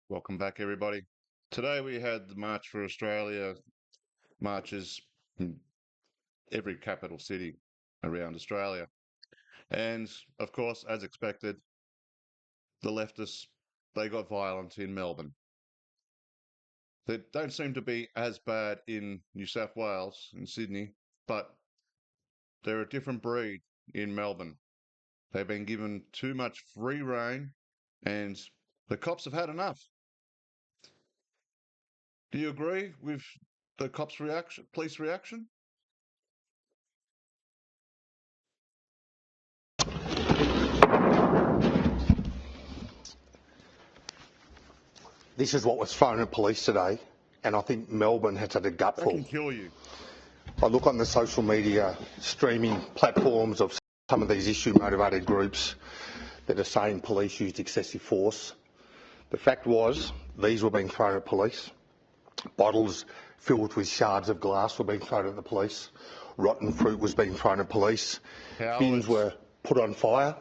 Welcome back, everybody. Today we had the March for Australia marches in every capital city around Australia. And of course, as expected, the leftists, they got violent in Melbourne. They don't seem to be as bad in New South Wales and Sydney, but they're a different breed in Melbourne. They've been given too much free rein and the cops have had enough. Do you agree with the cops' reaction, police reaction? This is what was thrown at police today, and I think Melbourne has had a That gutful. can kill you. I look on the social media streaming platforms of some of these issue-motivated groups that are saying police used excessive force. The fact was, these were being thrown at police. Bottles filled with shards of glass were being thrown at the police. Rotten fruit was being thrown at police. Cowards. Bins were put on fire.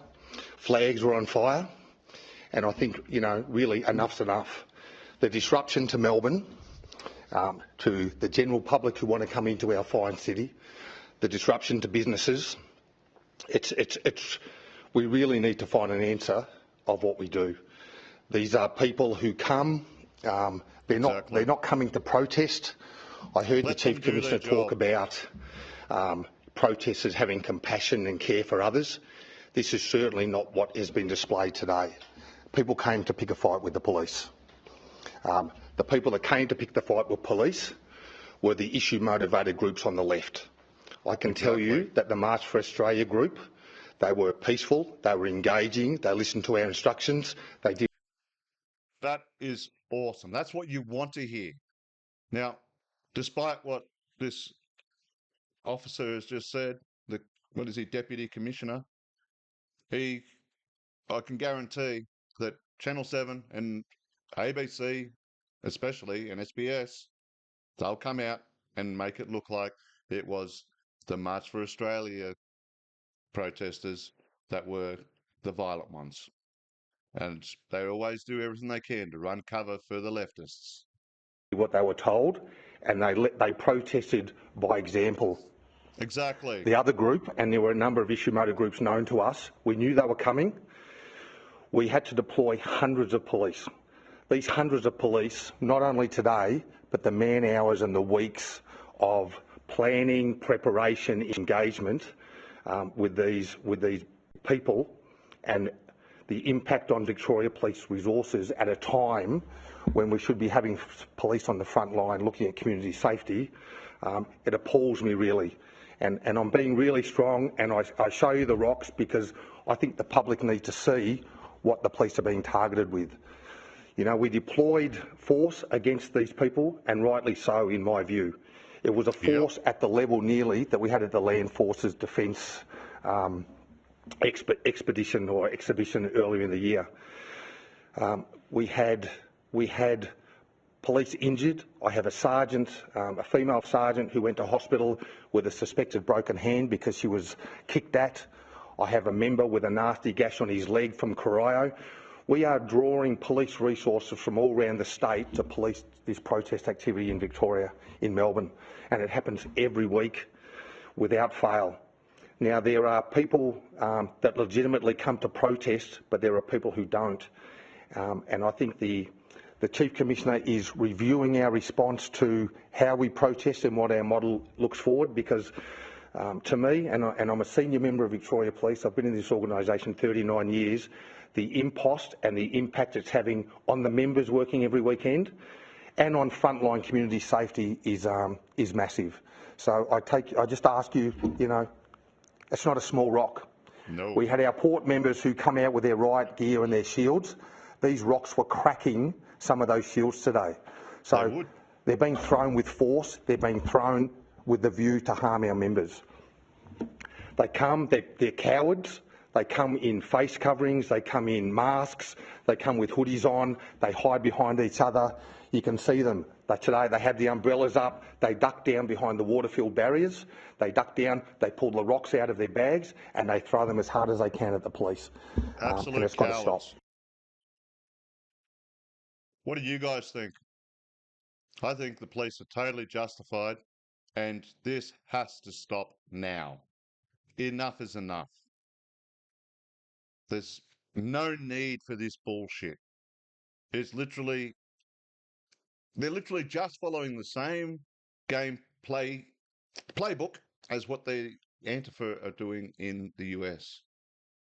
Flags were on fire. And I think, really enough's enough. The disruption to Melbourne, to the general public who want to come into our fine city, the disruption to businesses, we really need to find an answer of what we do. These are people who come, they're not coming to protest. I heard the Chief Commissioner talk about protesters having compassion and care for others. This is certainly not what has been displayed today. People came to pick a fight with the police. The people that came to pick the fight with police were the issue-motivated groups on the left. I can tell you that the March for Australia group, they were peaceful, they were engaging, they listened to our instructions, they did. That is awesome. That's what you want to hear. Now, despite what this officer has just said, Deputy Commissioner, I can guarantee that Channel 7 and ABC, especially, and SBS, they'll come out and make it look like it was the March for Australia protesters that were the violent ones. And they always do everything they can to run cover for the leftists. What they were told, and they protested by example. Exactly. The other group, and there were a number of issue-motivated groups known to us, we knew they were coming. We had to deploy hundreds of police. These hundreds of police, not only today, but the man-hours and the weeks of planning, preparation, engagement with these people, and the impact on Victoria Police resources at a time when we should be having police on the front line looking at community safety, it appalls me really. And I'm being really strong, and I show you the rocks because I think the public need to see what the police are being targeted with. We deployed force against these people, and rightly so in my view. It was a force at the level nearly that we had at the Land Forces Defence expedition or exhibition earlier in the year. We had police injured. I have a sergeant, a female sergeant who went to hospital with a suspected broken hand because she was kicked at. I have a member with a nasty gash on his leg from Corio. We are drawing police resources from all around the state to police this protest activity in Victoria, in Melbourne, and it happens every week without fail. Now, there are people that legitimately come to protest, but there are people who don't. And I think the Chief Commissioner is reviewing our response to how we protest and what our model looks forward, because to me, and I'm a senior member of Victoria Police, I've been in this organisation 39 years, the impost and the impact it's having on the members working every weekend and on frontline community safety is massive. So I just ask you, it's not a small rock. No. We had our port members who come out with their riot gear and their shields. These rocks were cracking some of those shields today. So they're being thrown with force. They're being thrown with the view to harm our members. They come, they're cowards. They come in face coverings. They come in masks. They come with hoodies on. They hide behind each other. You can see them. Today they had the umbrellas up. They duck down behind the water-filled barriers. They duck down, they pull the rocks out of their bags, and they throw them as hard as they can at the police. Absolute and it's got to stop. What do you guys think? I think the police are totally justified, and this has to stop now. Enough is enough. There's no need for this bullshit. It's literally, they're literally just following the same gameplay playbook as what the Antifa are doing in the US.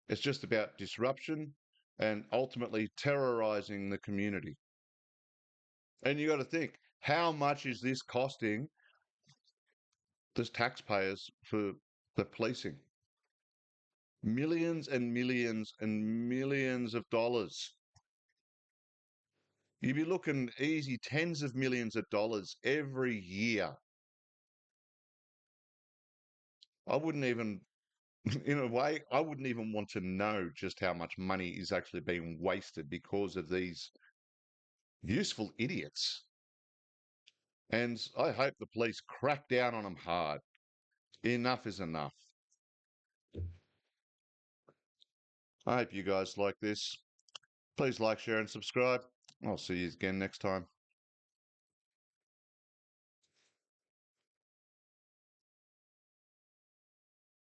It's just about disruption and ultimately terrorizing the community. And you got to think, how much is this costing the taxpayers for the policing? Millions and millions and millions of dollars. You'd be looking easy tens of millions of dollars every year. I wouldn't even, in a way, I wouldn't even want to know just how much money is actually being wasted because of these useful idiots. And I hope the police crack down on them hard. Enough is enough. I hope you guys like this. Please like, share, and subscribe. I'll see you again next time.